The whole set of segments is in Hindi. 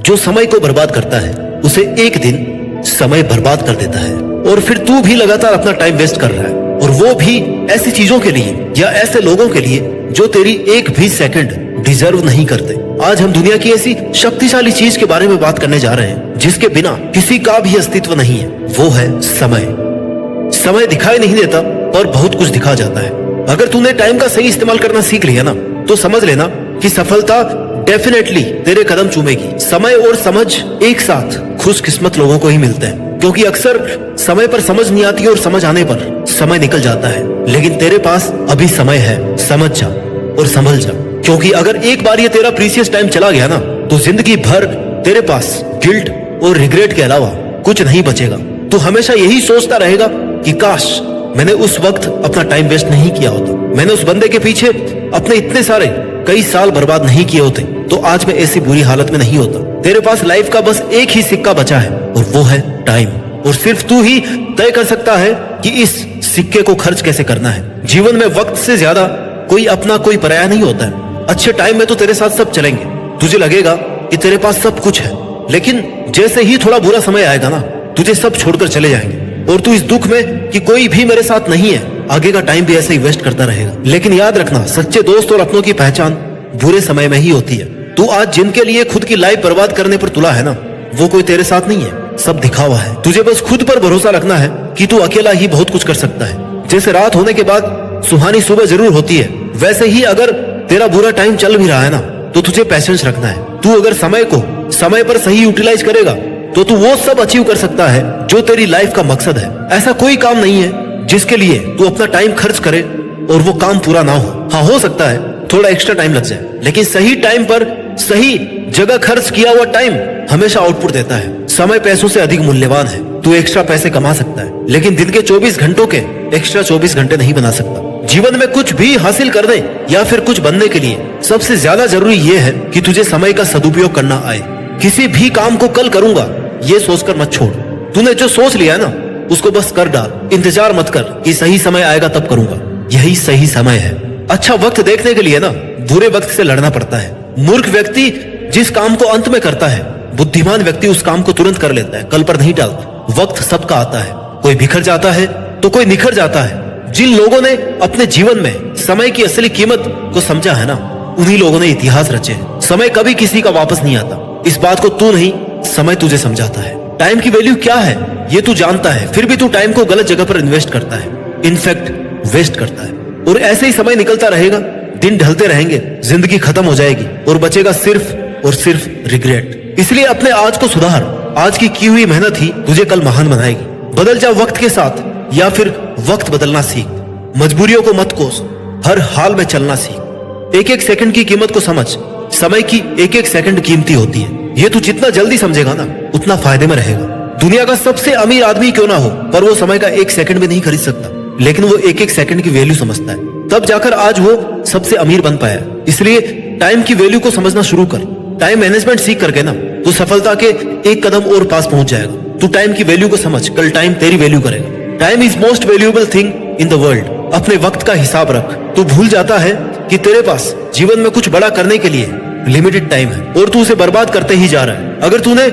जो समय को बर्बाद करता है उसे एक दिन समय बर्बाद कर देता है। और फिर तू भी लगातार अपना टाइम वेस्ट कर रहा है, और वो भी ऐसी चीजों के लिए या ऐसे लोगों के लिए जो तेरी एक भी सेकंड डिजर्व नहीं करते। आज हम दुनिया की ऐसी शक्तिशाली चीज के बारे में बात करने जा रहे हैं जिसके बिना किसी का भी अस्तित्व नहीं है। वो है समय। समय दिखाई नहीं देता और बहुत कुछ दिखा जाता है। अगर तूने टाइम का सही इस्तेमाल करना सीख लिया ना, तो समझ लेना कि सफलता डेफिनेटली तेरे कदम चूमेगी। समय और समझ एक साथ खुशकिस्मत लोगों को ही मिलते हैं, क्योंकि अक्सर समय पर समझ नहीं आती और समझ आने पर समय निकल जाता है। लेकिन तेरे पास अभी समय है, समझ जा और संभल जा, क्योंकि अगर एक बार ये तेरा प्रीशियस टाइम चला गया ना, तो जिंदगी भर तेरे पास गिल्ट और रिग्रेट के अलावा कुछ नहीं बचेगा। तू हमेशा यही सोचता रहेगा कि काश मैंने उस वक्त अपना टाइम वेस्ट नहीं किया होता, मैंने उस बंदे के पीछे अपने इतने सारे कई साल बर्बाद नहीं किए होते, तो आज मैं ऐसी बुरी हालत में नहीं होता। तेरे पास लाइफ का बस एक ही सिक्का बचा है और वो है टाइम। और सिर्फ तू ही तय कर सकता है कि इस सिक्के को खर्च कैसे करना है। जीवन में वक्त से ज्यादा कोई अपना कोई पराया नहीं होता है। अच्छे टाइम में तो तेरे साथ सब चलेंगे, तुझे लगेगा कि तेरे पास सब कुछ है, लेकिन जैसे ही थोड़ा बुरा समय आएगा ना, तुझे सब छोड़कर चले जाएंगे और तू इस दुख में कि कोई भी मेरे साथ नहीं है, आगे का टाइम भी ऐसे ही वेस्ट करता रहेगा। लेकिन याद रखना, सच्चे दोस्त और अपनों की पहचान बुरे समय में ही होती है। तू आज जिनके लिए खुद की लाइफ बर्बाद करने पर तुला है ना, वो कोई तेरे साथ नहीं है, सब दिखावा है। तुझे बस खुद पर भरोसा रखना है कि तू अकेला ही बहुत कुछ कर सकता है। जैसे रात होने के बाद सुहानी सुबह जरूर होती है, वैसे ही अगर तेरा बुरा टाइम चल भी रहा है ना, तो तुझे पैशेंस रखना है। तू अगर समय को समय पर सही यूटिलाइज करेगा तो तू वो सब अचीव कर सकता है जो तेरी लाइफ का मकसद है। ऐसा कोई काम नहीं है जिसके लिए तू अपना टाइम खर्च करे और वो काम पूरा ना हो। हाँ, हो सकता है थोड़ा एक्स्ट्रा टाइम लग जाए, लेकिन सही टाइम पर सही जगह खर्च किया हुआ टाइम हमेशा आउटपुट देता है। समय पैसों से अधिक मूल्यवान है। तू एक्स्ट्रा पैसे कमा सकता है, लेकिन दिन के 24 घंटों के एक्स्ट्रा 24 घंटे नहीं बना सकता। जीवन में कुछ भी हासिल करने या फिर कुछ बनने के लिए सबसे ज्यादा जरूरी यह है कि तुझे समय का सदुपयोग करना आए। किसी भी काम को कल करूंगा ये सोचकर मत छोड़। तूने जो सोच लिया ना, उसको बस कर डाल। इंतजार मत कर कि सही समय आएगा तब करूंगा, यही सही समय है। अच्छा वक्त देखने के लिए ना बुरे वक्त से लड़ना पड़ता है। मूर्ख व्यक्ति जिस काम को अंत में करता है, बुद्धिमान व्यक्ति उस काम को तुरंत कर लेता है, कल पर नहीं टालता। वक्त सबका आता है, कोई बिखर जाता है तो कोई निखर जाता है। जिन लोगों ने अपने जीवन में समय की असली कीमत को समझा है ना, उन्हीं लोगों ने इतिहास रचे। समय कभी किसी का वापस नहीं आता। इस बात को तू नहीं, समय तुझे समझाता है। टाइम की वैल्यू क्या है ये तू जानता है, फिर भी तू टाइम को गलत जगह पर इन्वेस्ट करता है, इनफैक्ट वेस्ट करता है। और ऐसे ही समय निकलता रहेगा, दिन ढलते रहेंगे, जिंदगी खत्म हो जाएगी और बचेगा सिर्फ और सिर्फ रिग्रेट। इसलिए अपने आज को सुधार। आज की हुई मेहनत ही तुझे कल महान बनाएगी। बदल जा वक्त के साथ या फिर वक्त बदलना सीख। मजबूरियों को मत कोस, हर हाल में चलना सीख। एक एक सेकंड की कीमत को समझ। समय की एक एक सेकंड कीमती होती है। ये तू जितना जल्दी समझेगा ना, उतना फायदे में रहेगा। दुनिया का सबसे अमीर आदमी क्यों ना हो, पर वो समय का एक सेकंड भी नहीं खरीद सकता, लेकिन वो एक एक सेकंड की वैल्यू समझता है। तब जाकर आज वो सबसे अमीर बन पाया। इसलिए टाइम की वैल्यू को समझना शुरू कर। टाइम मैनेजमेंट सीख करके ना, तो सफलता के एक कदम और पास पहुंच जाएगा। तू टाइम की वैल्यू को समझ, कल टाइम तेरी वैल्यू करेगा। Time is most valuable thing in the world. अपने वक्त का हिसाब रख। तू भूल जाता है कि तेरे पास जीवन में कुछ बड़ा करने के लिए लिमिटेड टाइम है और तू उसे बर्बाद करते ही जा रहा है। अगर तूने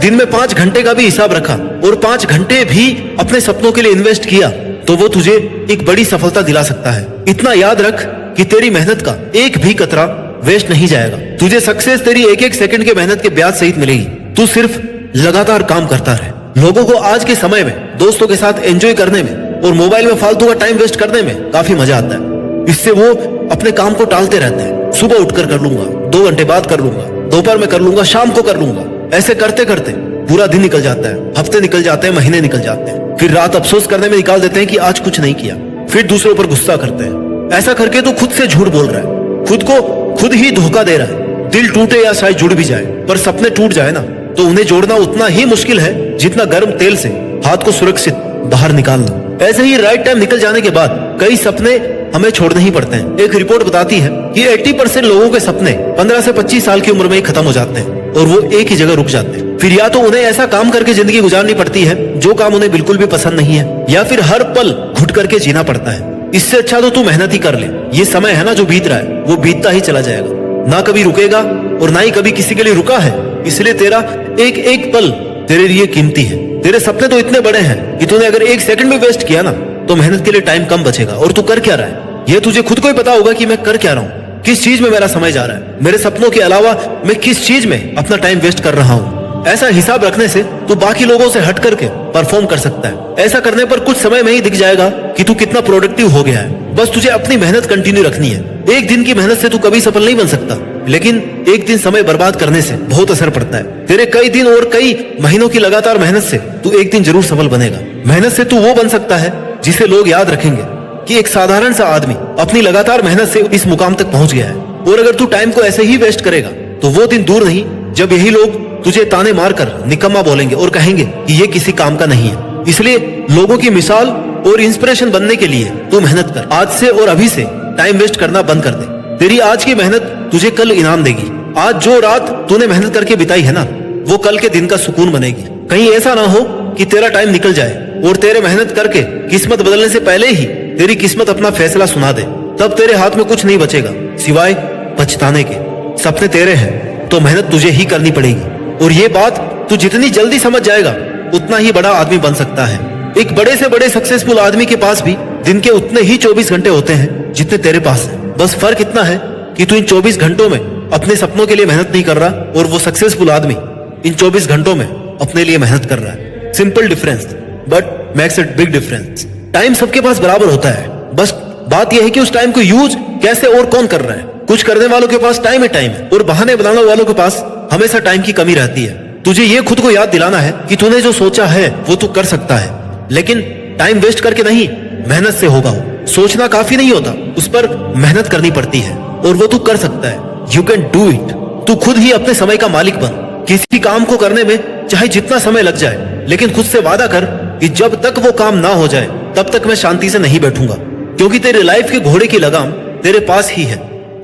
दिन में 5 घंटे का भी हिसाब रखा और 5 घंटे भी अपने सपनों के लिए इन्वेस्ट किया, तो वो तुझे एक बड़ी सफलता दिला सकता है। इतना याद रख कि तेरी मेहनत का एक भी कतरा वेस्ट नहीं जाएगा। तुझे सक्सेस तेरी एक एक सेकंड के मेहनत के ब्याज सहित मिलेगी। तू सिर्फ लगातार काम करता रहे। लोगों को आज के समय में दोस्तों के साथ एंजॉय करने में और मोबाइल में फालतू का टाइम वेस्ट करने में काफी मजा आता है। इससे वो अपने काम को टालते रहते हैं। सुबह उठकर कर लूंगा, 2 घंटे बाद कर लूंगा, दोपहर में कर लूंगा, शाम को कर लूंगा। ऐसे करते करते पूरा दिन निकल जाता है, हफ्ते निकल जाते हैं, महीने निकल जाते हैं। फिर रात अफसोस करने में निकाल देते हैं कि आज कुछ नहीं किया। फिर दूसरों पर गुस्सा करते हैं। ऐसा करके तो खुद से झूठ बोल रहा है, खुद को खुद ही धोखा दे रहा है। दिल टूटे या शायद जुड़ भी जाए, पर सपने टूट जाए ना, तो उन्हें जोड़ना उतना ही मुश्किल है जितना गर्म तेल से हाथ को सुरक्षित बाहर निकालना। ऐसे ही राइट टाइम निकल जाने के बाद कई सपने हमें छोड़ने ही पड़ते हैं। एक रिपोर्ट बताती है कि 80% लोगों के सपने 15 से 25 साल की उम्र में ही खत्म हो जाते हैं और वो एक ही जगह रुक जाते हैं। फिर या तो उन्हें ऐसा काम करके जिंदगी गुजारनी पड़ती है जो काम उन्हें बिल्कुल भी पसंद नहीं है, या फिर हर पल घुट करके जीना पड़ता है। इससे अच्छा तो तू मेहनत ही कर ले। ये समय है ना जो बीत रहा है, वो बीतता ही चला जाएगा, ना कभी रुकेगा और ना ही कभी किसी के लिए रुका है। इसलिए तेरा एक एक पल तेरे लिए कीमती है। तेरे सपने तो इतने बड़े हैं कि तूने अगर एक सेकंड भी वेस्ट किया ना तो मेहनत के लिए टाइम कम बचेगा। और तू कर क्या रहा है ये तुझे खुद को ही पता होगा कि मैं कर क्या रहा हूँ, किस चीज में मेरा समय जा रहा है, मेरे सपनों के अलावा मैं किस चीज में अपना टाइम वेस्ट कर रहा हूँ। ऐसा हिसाब रखने से तू बाकी लोगों से हट करके परफॉर्म कर सकता है। ऐसा करने पर कुछ समय में ही दिख जाएगा कि तू कितना प्रोडक्टिव हो गया है। बस तुझे अपनी मेहनत कंटिन्यू रखनी है। एक दिन की मेहनत से तू कभी सफल नहीं बन सकता, लेकिन एक दिन समय बर्बाद करने से बहुत असर पड़ता है। तेरे कई दिन और कई महीनों की लगातार मेहनत से तू एक दिन जरूर सफल बनेगा। मेहनत से तू वो बन सकता है जिसे लोग याद रखेंगे कि एक साधारण सा आदमी अपनी लगातार मेहनत से इस मुकाम तक पहुंच गया है। और अगर तू टाइम को ऐसे ही वेस्ट करेगा तो वो दिन दूर नहीं जब यही लोग तुझे ताने मारकर निकम्मा बोलेंगे और कहेंगे कि ये किसी काम का नहीं है। इसलिए लोगों की मिसाल और इंस्पिरेशन बनने के लिए तू मेहनत कर। आज से और अभी से टाइम वेस्ट करना बंद कर दे। तेरी आज की मेहनत तुझे कल इनाम देगी। आज जो रात तूने मेहनत करके बिताई है ना, वो कल के दिन का सुकून बनेगी। कहीं ऐसा ना हो कि तेरा टाइम निकल जाए और तेरे मेहनत करके किस्मत बदलने से पहले ही तेरी किस्मत अपना फैसला सुना दे। तब तेरे हाथ में कुछ नहीं बचेगा सिवाय पछताने के। सपने तेरे हैं तो मेहनत तुझे ही करनी पड़ेगी। और ये बात तू जितनी जल्दी समझ जाएगा उतना ही बड़ा आदमी बन सकता है। एक बड़े से बड़े सक्सेसफुल आदमी के पास भी दिन के उतने ही 24 घंटे होते हैं जितने तेरे पास है। बस फर्क इतना है कि तू इन 24 घंटों में अपने सपनों के लिए मेहनत नहीं कर रहा और वो सक्सेसफुल आदमी इन 24 घंटों में अपने लिए मेहनत कर रहा है। Simple difference but makes it big difference. Time सबके पास बराबर होता है, बस बात यह है कि उस टाइम को यूज कैसे और कौन कर रहा है। कुछ करने वालों के पास टाइम है और बहाने बनाने वालों के पास हमेशा टाइम की कमी रहती है। तुझे ये खुद को याद दिलाना है कि तूने जो सोचा है वो तू कर सकता है, लेकिन टाइम वेस्ट करके नहीं, मेहनत से होगा। वो सोचना काफी नहीं होता, उस पर मेहनत करनी पड़ती है और वो तू कर सकता है। You can do it. तू खुद ही अपने समय का मालिक बन। किसी काम को करने में चाहे जितना समय लग जाए, लेकिन खुद से वादा कर कि जब तक वो काम ना हो जाए तब तक मैं शांति से नहीं बैठूंगा, क्योंकि तेरे लाइफ के घोड़े की लगाम तेरे पास ही है।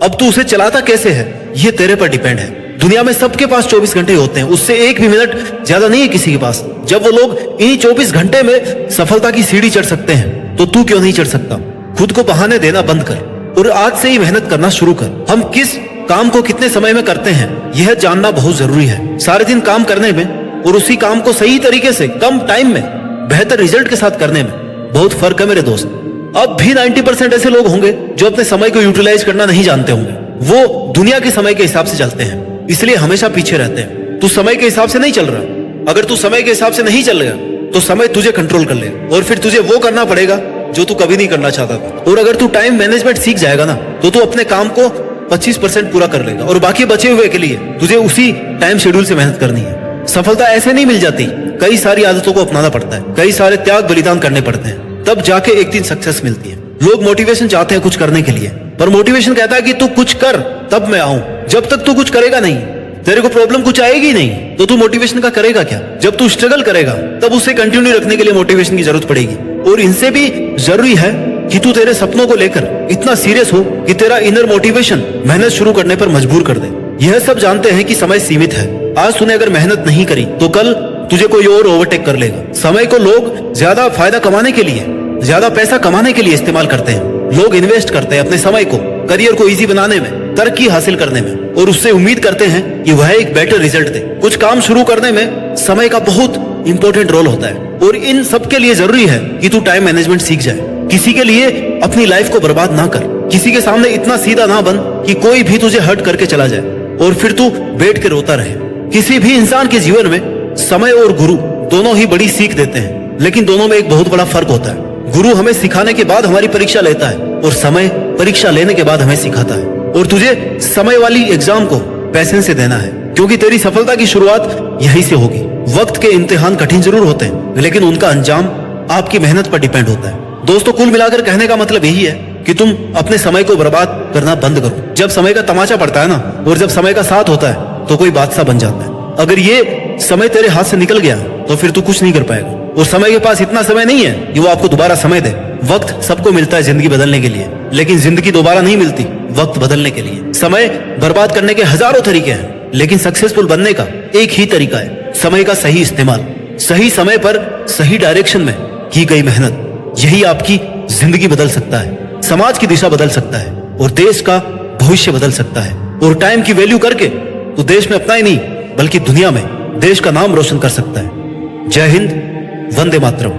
अब तू उसे चलाता कैसे है ये तेरे पर डिपेंड है। दुनिया में सबके पास 24 घंटे होते हैं, उससे एक भी मिनट ज्यादा नहीं है किसी के पास। जब वो लोग इन्हीं 24 घंटे में सफलता की सीढ़ी चढ़ सकते हैं तो तू क्यों नहीं चढ़ सकता। खुद को बहाने देना बंद कर और आज से ही मेहनत करना शुरू कर। हम किस काम को कितने समय में करते हैं यह जानना बहुत जरूरी है। सारे दिन काम करने में और उसी काम को सही तरीके से कम टाइम में बेहतर रिजल्ट के साथ करने में बहुत फर्क है मेरे दोस्त। अब भी 90% ऐसे लोग होंगे जो अपने समय को यूटिलाइज करना नहीं जानते होंगे। वो दुनिया के समय के हिसाब से चलते हैं, इसलिए हमेशा पीछे रहते हैं। तू समय के हिसाब से नहीं चल रहा। अगर तू समय के हिसाब से नहीं चल रहा तो समय तुझे कंट्रोल कर लेगा और फिर तुझे वो करना पड़ेगा जो तू कभी नहीं करना चाहता था। और अगर तू टाइम मैनेजमेंट सीख जाएगा ना तो तू अपने काम को 25% पूरा कर लेगा और बाकी बचे हुए के लिए तुझे उसी टाइम शेड्यूल से मेहनत करनी है। सफलता ऐसे नहीं मिल जाती, कई सारी आदतों को अपनाना पड़ता है, कई सारे त्याग बलिदान करने पड़ते हैं, तब जाके एक दिन सक्सेस मिलती है। लोग मोटिवेशन चाहते हैं कुछ करने के लिए, पर मोटिवेशन कहता है कि तू कुछ कर तब मैं आऊं। जब तक तू कुछ करेगा नहीं, तेरे को प्रॉब्लम कुछ आएगी नहीं, तो तू मोटिवेशन का करेगा क्या। जब तू स्ट्रगल करेगा तब उसे कंटिन्यू रखने के लिए मोटिवेशन की जरूरत पड़ेगी। और इनसे भी जरूरी है कि तू तेरे सपनों को लेकर इतना सीरियस हो कि तेरा इनर मोटिवेशन मेहनत शुरू करने पर मजबूर कर दे। यह सब जानते हैं कि समय सीमित है। आज तूने अगर मेहनत नहीं करी तो कल तुझे कोई और ओवरटेक कर लेगा। समय को लोग ज्यादा फायदा कमाने के लिए, ज्यादा पैसा कमाने के लिए इस्तेमाल करते हैं। लोग इन्वेस्ट करते हैं अपने समय को करियर को इजी बनाने में, तरक्की हासिल करने में, और उससे उम्मीद करते हैं कि वह एक बेटर रिजल्ट दे। कुछ काम शुरू करने में समय का बहुत इंपॉर्टेंट रोल होता है और इन सब के लिए जरूरी है कि तू टाइम मैनेजमेंट सीख जाए। किसी के लिए अपनी लाइफ को बर्बाद ना कर। किसी के सामने इतना सीधा ना बन कि कोई भी तुझे हर्ट करके चला जाए और फिर तू बैठ के रोता रहे। किसी भी इंसान के जीवन में समय और गुरु दोनों ही बड़ी सीख देते हैं, लेकिन दोनों में एक बहुत बड़ा फर्क होता है। गुरु हमें सिखाने के बाद हमारी परीक्षा लेता है और समय परीक्षा लेने के बाद हमें सिखाता है। और तुझे समय वाली एग्जाम को पैसेंस से देना है, क्योंकि तेरी सफलता की शुरुआत यहीं से होगी। वक्त के इम्तिहान कठिन जरूर होते हैं, लेकिन उनका अंजाम आपकी मेहनत पर डिपेंड होता है। दोस्तों, कुल मिलाकर कहने का मतलब यही है कि तुम अपने समय को बर्बाद करना बंद करो। जब समय का तमाचा पड़ता है ना, और जब समय का साथ होता है तो कोई बादशाह बन जाता है। अगर ये समय तेरे हाथ से निकल गया तो फिर तू कुछ नहीं कर पाएगा। और समय के पास इतना समय नहीं है कि वो आपको दोबारा समय दे। वक्त सबको मिलता है जिंदगी बदलने के लिए, लेकिन जिंदगी दोबारा नहीं मिलती वक्त बदलने के लिए। समय बर्बाद करने के हजारों तरीके हैं, लेकिन सक्सेसफुल बनने का एक ही तरीका है, समय का सही इस्तेमाल। सही समय पर सही डायरेक्शन में की गई मेहनत, यही आपकी जिंदगी बदल सकता है, समाज की दिशा बदल सकता है और देश का भविष्य बदल सकता है। और टाइम की वैल्यू करके तो देश में अपना ही नहीं बल्कि दुनिया में देश का नाम रोशन कर सकता है। जय हिंद, वंदे मातरम।